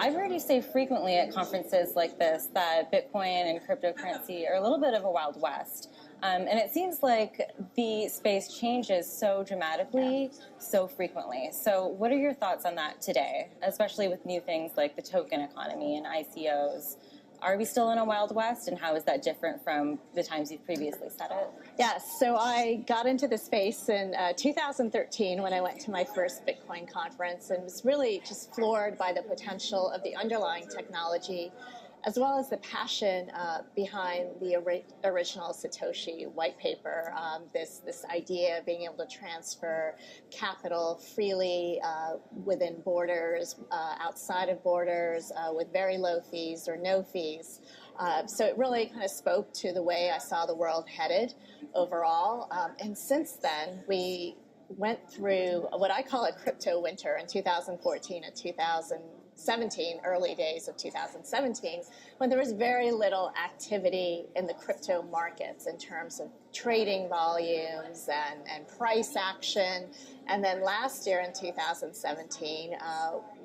I've heard you say frequently at conferences like this that Bitcoin and cryptocurrency are a little bit of a Wild West. And it seems like the space changes so dramatically, so frequently. So what are your thoughts on that today, especially with new things like the token economy and ICOs? Are we still in a Wild West, and how is that different from the times you've previously said it? Yes, so I got into the space in 2013 when I went to my first Bitcoin conference and was really just floored by the potential of the underlying technology, as well as the passion behind the original Satoshi white paper, this idea of being able to transfer capital freely within borders, outside of borders, with very low fees or no fees. So it really kind of spoke to the way I saw the world headed overall. And since then, we went through what I call a crypto winter in 2014 and 2017, early days of 2017, when there was very little activity in the crypto markets in terms of trading volumes and price action. And then last year in 2017,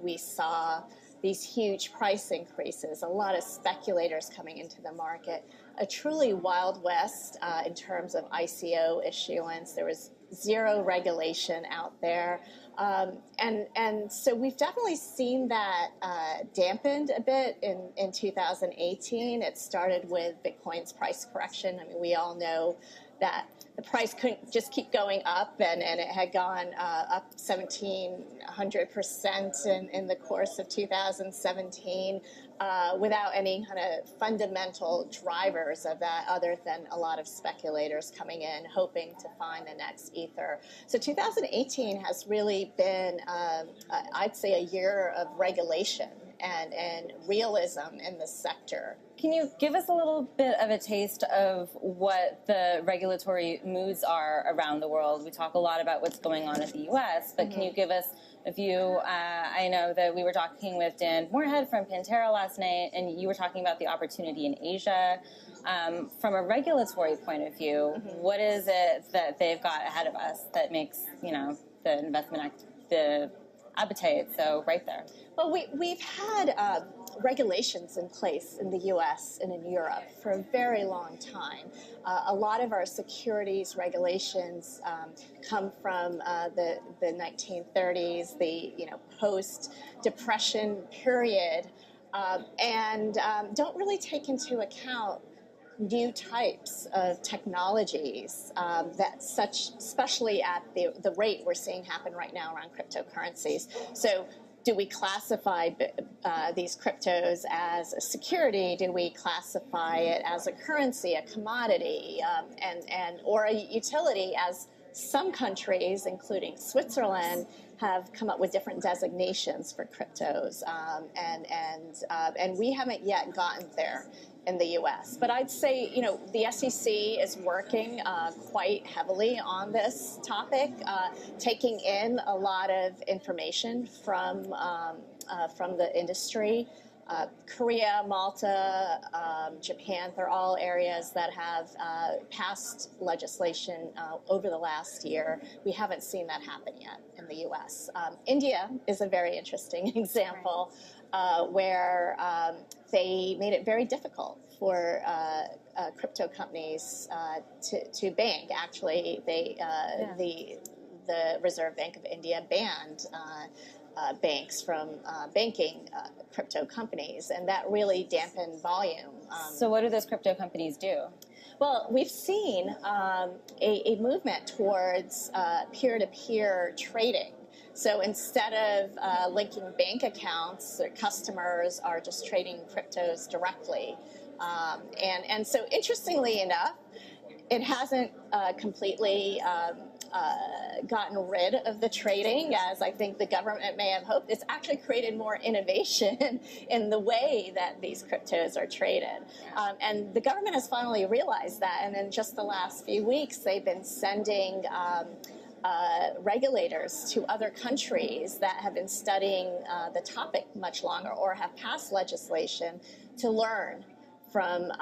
we saw these huge price increases, a lot of speculators coming into the market, a truly Wild West in terms of ICO issuance. There was zero regulation out there. And so we've definitely seen that dampened a bit in 2018. It started with Bitcoin's price correction. I mean, we all know that the price couldn't just keep going up, and it had gone up 1,700% in the course of 2017 without any kind of fundamental drivers of that other than a lot of speculators coming in hoping to find the next ether. So 2018 has really been, I'd say, a year of regulation and realism in the sector. Can you give us a little bit of a taste of what the regulatory moods are around the world? We talk a lot about what's going on in the U.S., but can you give us a view? I know that we were talking with Dan Moorhead from Pantera last night, and you were talking about the opportunity in Asia. From a regulatory point of view, what is it that they've got ahead of us that makes, the investment the appetite so right there? Well, we've had regulations in place in the U.S. and in Europe for a very long time. A lot of our securities regulations come from the 1930s, the post-depression period, and don't really take into account new types of technologies especially at the rate we're seeing happen right now around cryptocurrencies. So do we classify these cryptos as a security? Do we classify it as a currency, a commodity, or a utility, as some countries, including Switzerland, have come up with different designations for cryptos, and we haven't yet gotten there in the U.S. But I'd say, the SEC is working quite heavily on this topic, taking in a lot of information from the industry. Korea, Malta, Japan, they're all areas that have passed legislation over the last year. We haven't seen that happen yet in the U.S. India is a very interesting example where they made it very difficult for crypto companies to bank. Actually, the Reserve Bank of India banned banks from banking crypto companies, and that really dampened volume. So what do those crypto companies do? Well, we've seen a movement towards peer-to-peer trading. So instead of linking bank accounts, their customers are just trading cryptos directly. And so interestingly enough, it hasn't completely gotten rid of the trading, as I think the government may have hoped. It's actually created more innovation in the way that these cryptos are traded. And the government has finally realized that, and in just the last few weeks, they've been sending regulators to other countries that have been studying the topic much longer or have passed legislation to learn from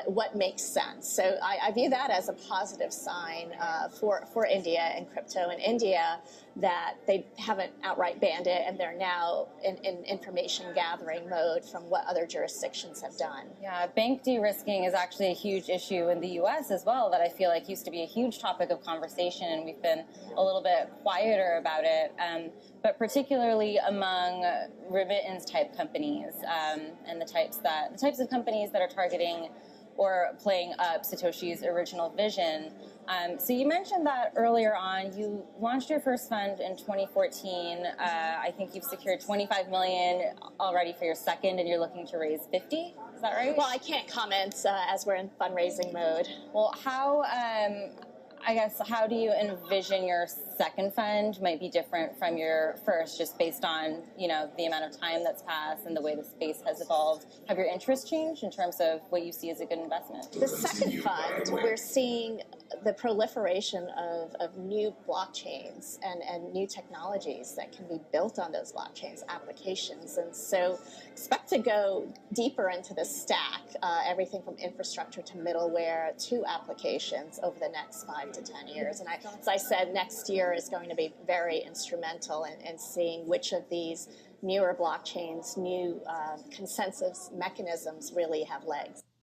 what makes sense. So I view that as a positive sign for India and crypto in India. that they haven't outright banned it, and they're now in information gathering mode from what other jurisdictions have done. Yeah, bank de-risking is actually a huge issue in the U.S. as well that I feel like used to be a huge topic of conversation, and we've been a little bit quieter about it. But particularly among remittance type companies and the types of companies that are targeting or playing up Satoshi's original vision. So you mentioned that earlier on. You launched your first fund in 2014. I think you've secured $25 million already for your second, and you're looking to raise 50. Is that right? Well, I can't comment as we're in fundraising mode. Well, how do you envision your second fund might be different from your first, just based on, the amount of time that's passed and the way the space has evolved? Have your interests changed in terms of what you see as a good investment? The second fund, we're seeing the proliferation of new blockchains and new technologies that can be built on those blockchains, applications. And so expect to go deeper into the stack, everything from infrastructure to middleware to applications over the next 5 to 10 years. And as I said, next year is going to be very instrumental in seeing which of these newer blockchains, new consensus mechanisms really have legs.